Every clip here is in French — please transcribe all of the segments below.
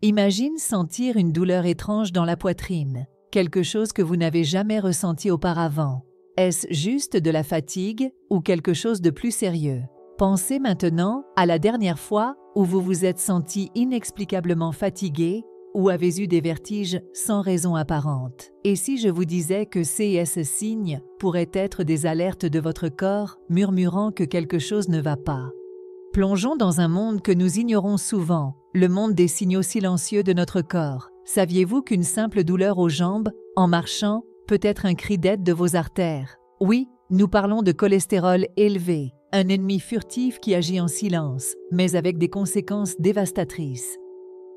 Imagine sentir une douleur étrange dans la poitrine, quelque chose que vous n'avez jamais ressenti auparavant. Est-ce juste de la fatigue ou quelque chose de plus sérieux? Pensez maintenant à la dernière fois où vous vous êtes senti inexplicablement fatigué ou avez eu des vertiges sans raison apparente. Et si je vous disais que ces signes pourraient être des alertes de votre corps murmurant que quelque chose ne va pas? Plongeons dans un monde que nous ignorons souvent, le monde des signaux silencieux de notre corps. Saviez-vous qu'une simple douleur aux jambes, en marchant, peut être un cri d'aide de vos artères? Oui, nous parlons de cholestérol élevé, un ennemi furtif qui agit en silence, mais avec des conséquences dévastatrices.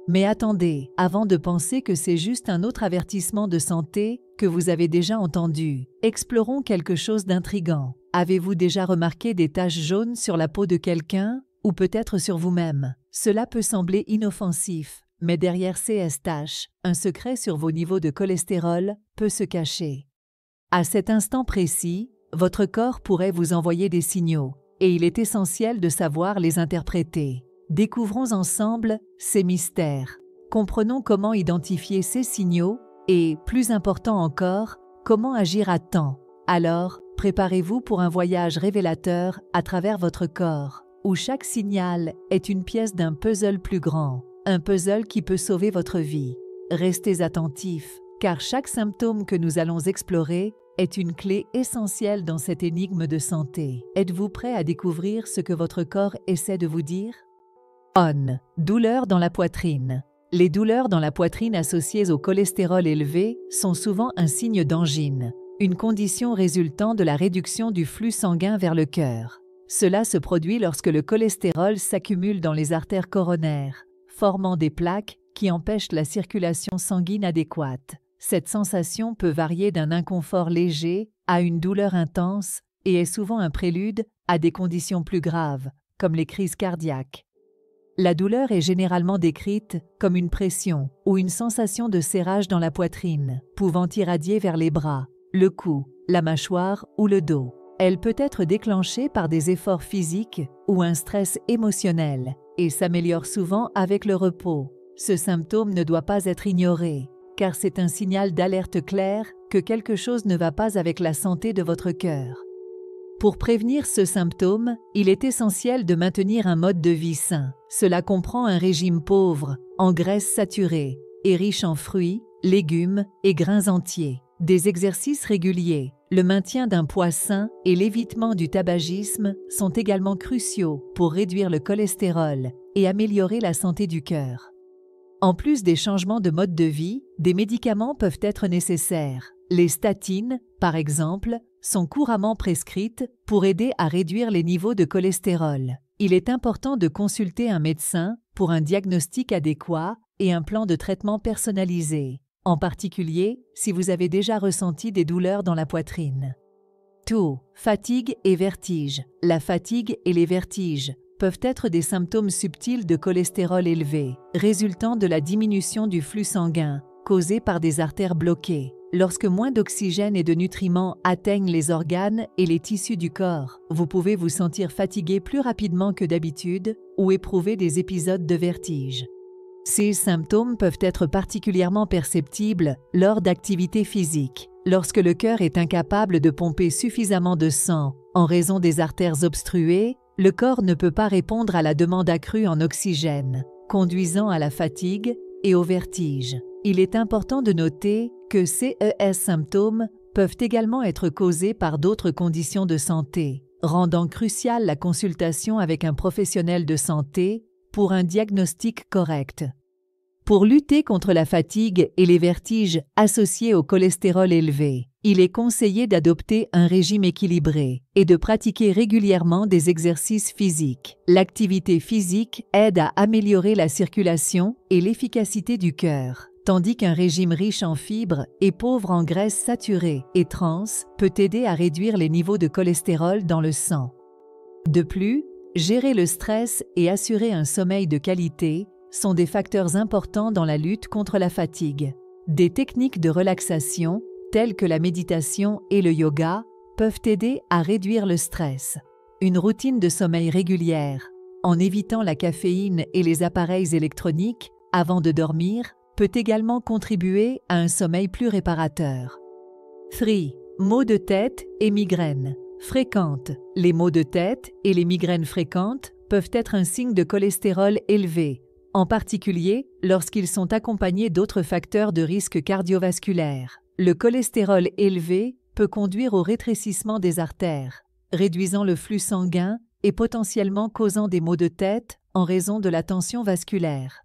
Mais attendez, avant de penser que c'est juste un autre avertissement de santé que vous avez déjà entendu, explorons quelque chose d'intriguant. Avez-vous déjà remarqué des taches jaunes sur la peau de quelqu'un ou peut-être sur vous-même? Cela peut sembler inoffensif, mais derrière ces taches, un secret sur vos niveaux de cholestérol peut se cacher. À cet instant précis, votre corps pourrait vous envoyer des signaux, et il est essentiel de savoir les interpréter. Découvrons ensemble ces mystères. Comprenons comment identifier ces signaux et, plus important encore, comment agir à temps. Alors, préparez-vous pour un voyage révélateur à travers votre corps, où chaque signal est une pièce d'un puzzle plus grand, un puzzle qui peut sauver votre vie. Restez attentifs, car chaque symptôme que nous allons explorer est une clé essentielle dans cette énigme de santé. Êtes-vous prêt à découvrir ce que votre corps essaie de vous dire? Douleurs dans la poitrine. Les douleurs dans la poitrine associées au cholestérol élevé sont souvent un signe d'angine, une condition résultant de la réduction du flux sanguin vers le cœur. Cela se produit lorsque le cholestérol s'accumule dans les artères coronaires, formant des plaques qui empêchent la circulation sanguine adéquate. Cette sensation peut varier d'un inconfort léger à une douleur intense et est souvent un prélude à des conditions plus graves, comme les crises cardiaques. La douleur est généralement décrite comme une pression ou une sensation de serrage dans la poitrine, pouvant irradier vers les bras, le cou, la mâchoire ou le dos. Elle peut être déclenchée par des efforts physiques ou un stress émotionnel et s'améliore souvent avec le repos. Ce symptôme ne doit pas être ignoré, car c'est un signal d'alerte clair que quelque chose ne va pas avec la santé de votre cœur. Pour prévenir ce symptôme, il est essentiel de maintenir un mode de vie sain. Cela comprend un régime pauvre, en graisses saturées, et riche en fruits, légumes et grains entiers. Des exercices réguliers, le maintien d'un poids sain et l'évitement du tabagisme sont également cruciaux pour réduire le cholestérol et améliorer la santé du cœur. En plus des changements de mode de vie, des médicaments peuvent être nécessaires. Les statines, par exemple, sont couramment prescrites pour aider à réduire les niveaux de cholestérol. Il est important de consulter un médecin pour un diagnostic adéquat et un plan de traitement personnalisé, en particulier si vous avez déjà ressenti des douleurs dans la poitrine. Fatigue et vertige. La fatigue et les vertiges peuvent être des symptômes subtils de cholestérol élevé, résultant de la diminution du flux sanguin, causée par des artères bloquées. Lorsque moins d'oxygène et de nutriments atteignent les organes et les tissus du corps, vous pouvez vous sentir fatigué plus rapidement que d'habitude ou éprouver des épisodes de vertige. Ces symptômes peuvent être particulièrement perceptibles lors d'activités physiques, lorsque le cœur est incapable de pomper suffisamment de sang en raison des artères obstruées. Le corps ne peut pas répondre à la demande accrue en oxygène, conduisant à la fatigue et au vertige. Il est important de noter que ces symptômes peuvent également être causés par d'autres conditions de santé, rendant cruciale la consultation avec un professionnel de santé pour un diagnostic correct. Pour lutter contre la fatigue et les vertiges associés au cholestérol élevé, il est conseillé d'adopter un régime équilibré et de pratiquer régulièrement des exercices physiques. L'activité physique aide à améliorer la circulation et l'efficacité du cœur, tandis qu'un régime riche en fibres et pauvre en graisses saturées et trans peut aider à réduire les niveaux de cholestérol dans le sang. De plus, gérer le stress et assurer un sommeil de qualité sont des facteurs importants dans la lutte contre la fatigue. Des techniques de relaxation, telles que la méditation et le yoga, peuvent aider à réduire le stress. Une routine de sommeil régulière, en évitant la caféine et les appareils électroniques, avant de dormir peut également contribuer à un sommeil plus réparateur. 3. Maux de tête et migraines fréquentes. Les maux de tête et les migraines fréquentes peuvent être un signe de cholestérol élevé, en particulier lorsqu'ils sont accompagnés d'autres facteurs de risque cardiovasculaire. Le cholestérol élevé peut conduire au rétrécissement des artères, réduisant le flux sanguin et potentiellement causant des maux de tête en raison de la tension vasculaire.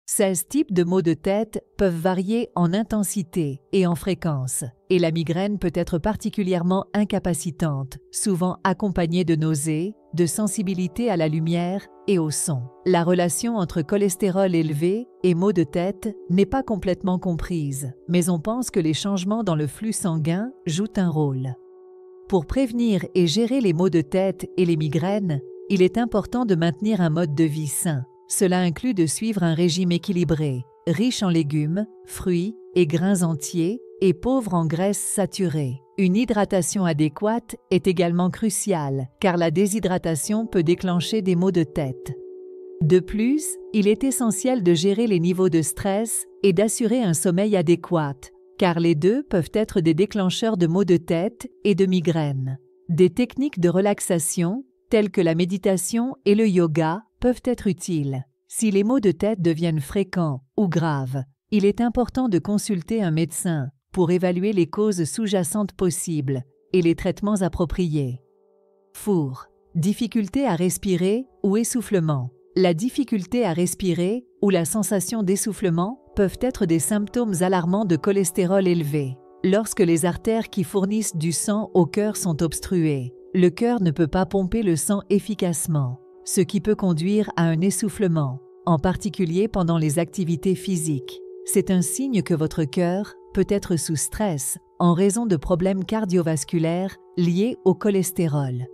16 types de maux de tête peuvent varier en intensité et en fréquence, et la migraine peut être particulièrement incapacitante, souvent accompagnée de nausées, de sensibilité à la lumière et au son. La relation entre cholestérol élevé et maux de tête n'est pas complètement comprise, mais on pense que les changements dans le flux sanguin jouent un rôle. Pour prévenir et gérer les maux de tête et les migraines, il est important de maintenir un mode de vie sain. Cela inclut de suivre un régime équilibré, riche en légumes, fruits et grains entiers et pauvre en graisses saturées. Une hydratation adéquate est également cruciale, car la déshydratation peut déclencher des maux de tête. De plus, il est essentiel de gérer les niveaux de stress et d'assurer un sommeil adéquat, car les deux peuvent être des déclencheurs de maux de tête et de migraines. Des techniques de relaxation, telles que la méditation et le yoga, peuvent être utiles. Si les maux de tête deviennent fréquents ou graves, il est important de consulter un médecin pour évaluer les causes sous-jacentes possibles et les traitements appropriés. Four, difficulté à respirer ou essoufflement. La difficulté à respirer ou la sensation d'essoufflement peuvent être des symptômes alarmants de cholestérol élevé. Lorsque les artères qui fournissent du sang au cœur sont obstruées, le cœur ne peut pas pomper le sang efficacement, ce qui peut conduire à un essoufflement, en particulier pendant les activités physiques. C'est un signe que votre cœur peut être sous stress en raison de problèmes cardiovasculaires liés au cholestérol.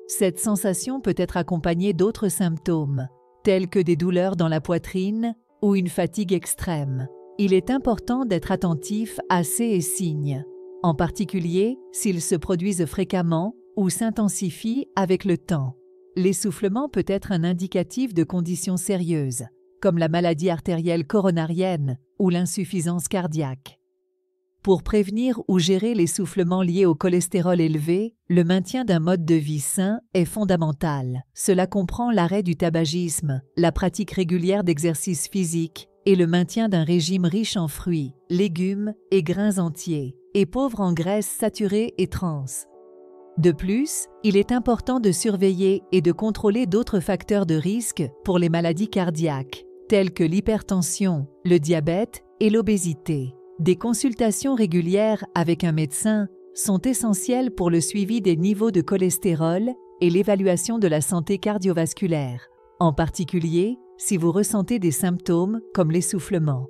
Cette sensation peut être accompagnée d'autres symptômes, tels que des douleurs dans la poitrine ou une fatigue extrême. Il est important d'être attentif à ces signes, en particulier s'ils se produisent fréquemment ou s'intensifient avec le temps. L'essoufflement peut être un indicatif de conditions sérieuses, comme la maladie artérielle coronarienne ou l'insuffisance cardiaque. Pour prévenir ou gérer l'essoufflement lié au cholestérol élevé, le maintien d'un mode de vie sain est fondamental. Cela comprend l'arrêt du tabagisme, la pratique régulière d'exercices physiques et le maintien d'un régime riche en fruits, légumes et grains entiers, et pauvre en graisses saturées et trans. De plus, il est important de surveiller et de contrôler d'autres facteurs de risque pour les maladies cardiaques, telles que l'hypertension, le diabète et l'obésité. Des consultations régulières avec un médecin sont essentielles pour le suivi des niveaux de cholestérol et l'évaluation de la santé cardiovasculaire, en particulier si vous ressentez des symptômes comme l'essoufflement.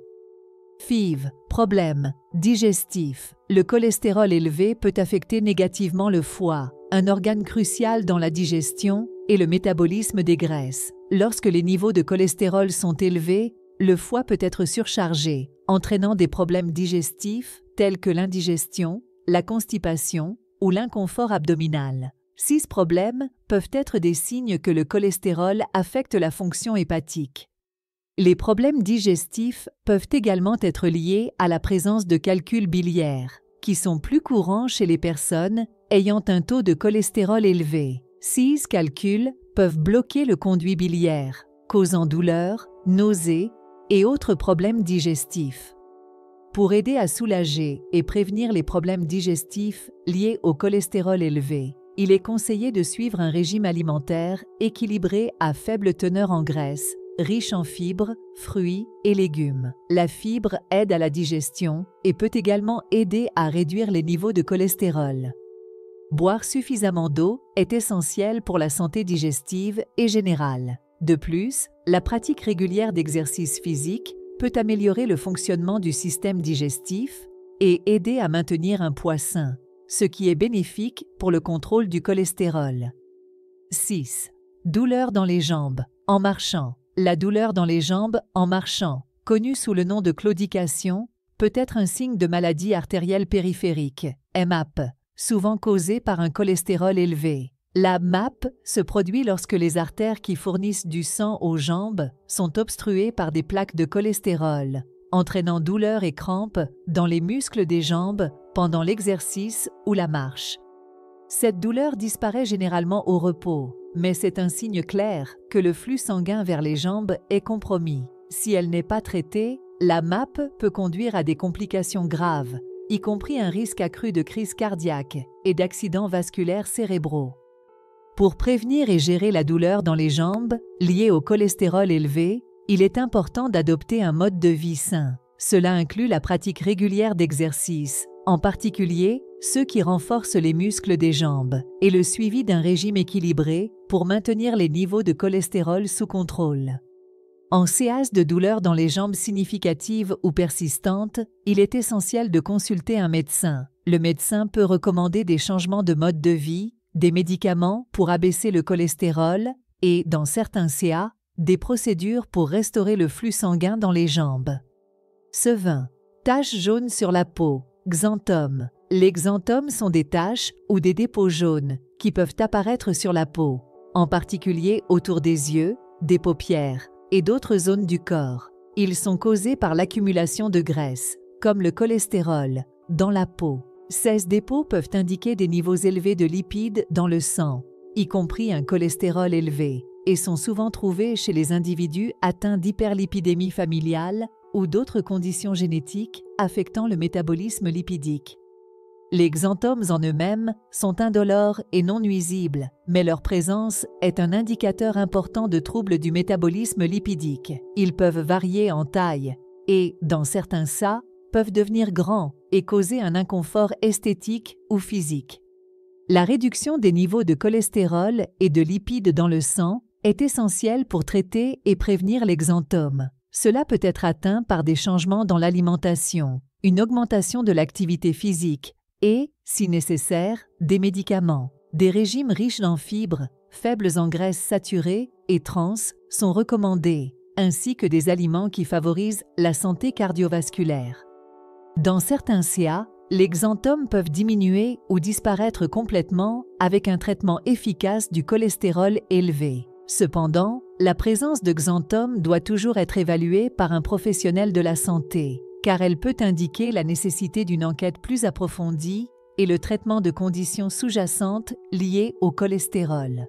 FIV, problème digestif. Le cholestérol élevé peut affecter négativement le foie, un organe crucial dans la digestion et le métabolisme des graisses. Lorsque les niveaux de cholestérol sont élevés, le foie peut être surchargé, entraînant des problèmes digestifs tels que l'indigestion, la constipation ou l'inconfort abdominal. Ces problèmes peuvent être des signes que le cholestérol affecte la fonction hépatique. Les problèmes digestifs peuvent également être liés à la présence de calculs biliaires, qui sont plus courants chez les personnes ayant un taux de cholestérol élevé. Ces calculs peuvent bloquer le conduit biliaire, causant douleurs, nausées et autres problèmes digestifs. Pour aider à soulager et prévenir les problèmes digestifs liés au cholestérol élevé, il est conseillé de suivre un régime alimentaire équilibré à faible teneur en graisse, riche en fibres, fruits et légumes. La fibre aide à la digestion et peut également aider à réduire les niveaux de cholestérol. Boire suffisamment d'eau est essentiel pour la santé digestive et générale. De plus, la pratique régulière d'exercices physiques peut améliorer le fonctionnement du système digestif et aider à maintenir un poids sain, ce qui est bénéfique pour le contrôle du cholestérol. 6. Douleur dans les jambes, en marchant. La douleur dans les jambes en marchant, connue sous le nom de claudication, peut être un signe de maladie artérielle périphérique, MAP, souvent causée par un cholestérol élevé. La MAP se produit lorsque les artères qui fournissent du sang aux jambes sont obstruées par des plaques de cholestérol, entraînant douleurs et crampes dans les muscles des jambes pendant l'exercice ou la marche. Cette douleur disparaît généralement au repos, mais c'est un signe clair que le flux sanguin vers les jambes est compromis. Si elle n'est pas traitée, la MAP peut conduire à des complications graves, y compris un risque accru de crise cardiaque et d'accidents vasculaires cérébraux. Pour prévenir et gérer la douleur dans les jambes liée au cholestérol élevé, il est important d'adopter un mode de vie sain. Cela inclut la pratique régulière d'exercices, en particulier ceux qui renforcent les muscles des jambes, et le suivi d'un régime équilibré pour maintenir les niveaux de cholestérol sous contrôle. En cas de douleurs dans les jambes significatives ou persistantes, il est essentiel de consulter un médecin. Le médecin peut recommander des changements de mode de vie, des médicaments pour abaisser le cholestérol et, dans certains cas, des procédures pour restaurer le flux sanguin dans les jambes. Sevin. Taches jaunes sur la peau. Xanthomes. Les xanthomes sont des taches ou des dépôts jaunes qui peuvent apparaître sur la peau, en particulier autour des yeux, des paupières et d'autres zones du corps. Ils sont causés par l'accumulation de graisse, comme le cholestérol, dans la peau. Ces dépôts peuvent indiquer des niveaux élevés de lipides dans le sang, y compris un cholestérol élevé, et sont souvent trouvés chez les individus atteints d'hyperlipidémie familiale ou d'autres conditions génétiques affectant le métabolisme lipidique. Les xanthomes en eux-mêmes sont indolores et non nuisibles, mais leur présence est un indicateur important de troubles du métabolisme lipidique. Ils peuvent varier en taille et, dans certains cas, peuvent devenir grands et causer un inconfort esthétique ou physique. La réduction des niveaux de cholestérol et de lipides dans le sang est essentielle pour traiter et prévenir les xanthomes. Cela peut être atteint par des changements dans l'alimentation, une augmentation de l'activité physique et, si nécessaire, des médicaments. Des régimes riches en fibres, faibles en graisses saturées et trans sont recommandés, ainsi que des aliments qui favorisent la santé cardiovasculaire. Dans certains cas, les xanthomes peuvent diminuer ou disparaître complètement avec un traitement efficace du cholestérol élevé. Cependant, la présence de xanthomes doit toujours être évaluée par un professionnel de la santé, car elle peut indiquer la nécessité d'une enquête plus approfondie et le traitement de conditions sous-jacentes liées au cholestérol.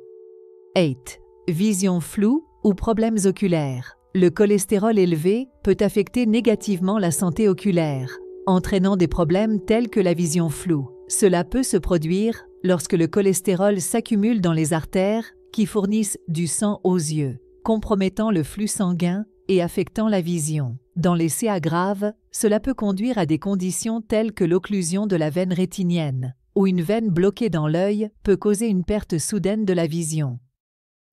8. Vision floue ou problèmes oculaires. Le cholestérol élevé peut affecter négativement la santé oculaire, entraînant des problèmes tels que la vision floue. Cela peut se produire lorsque le cholestérol s'accumule dans les artères qui fournissent du sang aux yeux, compromettant le flux sanguin et affectant la vision. Dans les cas graves, cela peut conduire à des conditions telles que l'occlusion de la veine rétinienne, où une veine bloquée dans l'œil peut causer une perte soudaine de la vision.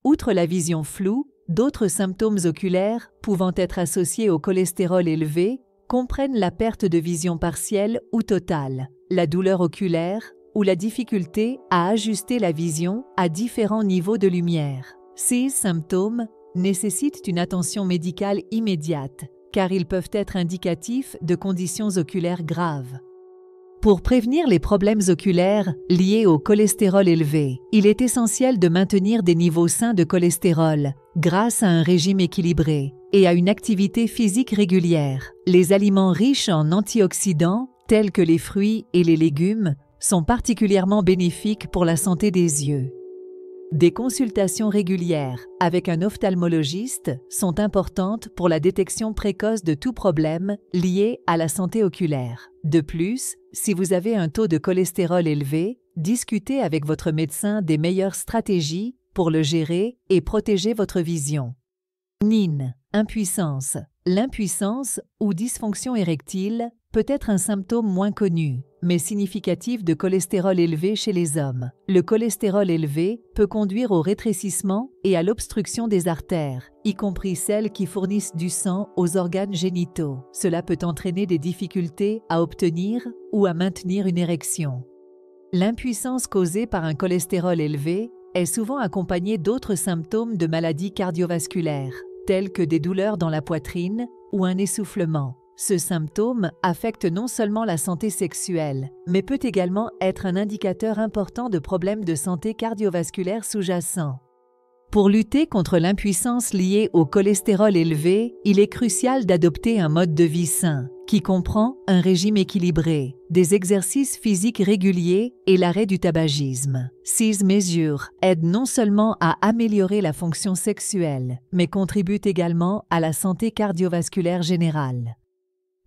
Outre la vision floue, d'autres symptômes oculaires pouvant être associés au cholestérol élevé comprennent la perte de vision partielle ou totale, la douleur oculaire ou la difficulté à ajuster la vision à différents niveaux de lumière. Ces symptômes nécessitent une attention médicale immédiate, car ils peuvent être indicatifs de conditions oculaires graves. Pour prévenir les problèmes oculaires liés au cholestérol élevé, il est essentiel de maintenir des niveaux sains de cholestérol grâce à un régime équilibré et à une activité physique régulière. Les aliments riches en antioxydants, tels que les fruits et les légumes, sont particulièrement bénéfiques pour la santé des yeux. Des consultations régulières avec un ophtalmologiste sont importantes pour la détection précoce de tout problème lié à la santé oculaire. De plus, si vous avez un taux de cholestérol élevé, discutez avec votre médecin des meilleures stratégies pour le gérer et protéger votre vision. NIN. Impuissance. L'impuissance ou dysfonction érectile peut être un symptôme moins connu, mais significatif de cholestérol élevé chez les hommes. Le cholestérol élevé peut conduire au rétrécissement et à l'obstruction des artères, y compris celles qui fournissent du sang aux organes génitaux. Cela peut entraîner des difficultés à obtenir ou à maintenir une érection. L'impuissance causée par un cholestérol élevé est souvent accompagnée d'autres symptômes de maladies cardiovasculaires, tels que des douleurs dans la poitrine ou un essoufflement. Ce symptôme affecte non seulement la santé sexuelle, mais peut également être un indicateur important de problèmes de santé cardiovasculaire sous-jacents. Pour lutter contre l'impuissance liée au cholestérol élevé, il est crucial d'adopter un mode de vie sain, qui comprend un régime équilibré, des exercices physiques réguliers et l'arrêt du tabagisme. Ces mesures aident non seulement à améliorer la fonction sexuelle, mais contribuent également à la santé cardiovasculaire générale.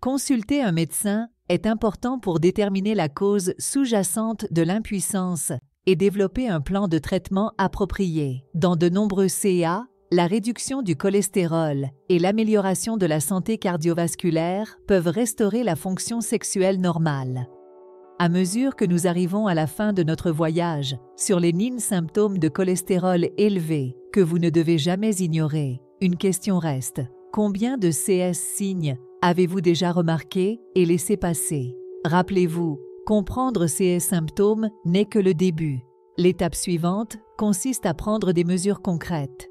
Consulter un médecin est important pour déterminer la cause sous-jacente de l'impuissance et développer un plan de traitement approprié. Dans de nombreux CA, la réduction du cholestérol et l'amélioration de la santé cardiovasculaire peuvent restaurer la fonction sexuelle normale. À mesure que nous arrivons à la fin de notre voyage sur les 9 symptômes de cholestérol élevé que vous ne devez jamais ignorer, une question reste. Combien de CS signes avez-vous déjà remarqué et laissé passer? Rappelez-vous, comprendre ces symptômes n'est que le début. L'étape suivante consiste à prendre des mesures concrètes.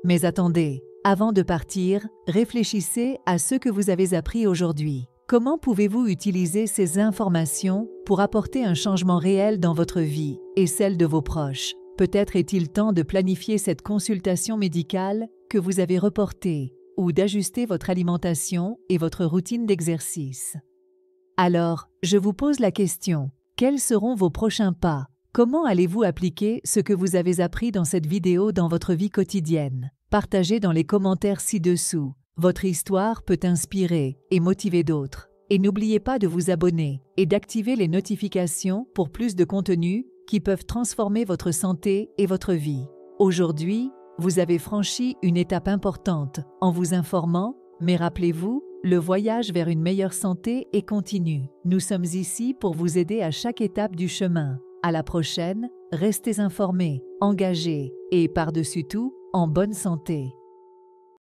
Mais attendez, avant de partir, réfléchissez à ce que vous avez appris aujourd'hui. Comment pouvez-vous utiliser ces informations pour apporter un changement réel dans votre vie et celle de vos proches? Peut-être est-il temps de planifier cette consultation médicale que vous avez reportée ou d'ajuster votre alimentation et votre routine d'exercice. Alors, je vous pose la question, quels seront vos prochains pas? Comment allez-vous appliquer ce que vous avez appris dans cette vidéo dans votre vie quotidienne? Partagez dans les commentaires ci-dessous. Votre histoire peut inspirer et motiver d'autres. Et n'oubliez pas de vous abonner et d'activer les notifications pour plus de contenus qui peuvent transformer votre santé et votre vie. Aujourd'hui, vous avez franchi une étape importante en vous informant, mais rappelez-vous, le voyage vers une meilleure santé est continu. Nous sommes ici pour vous aider à chaque étape du chemin. À la prochaine, restez informés, engagés et, par-dessus tout, en bonne santé.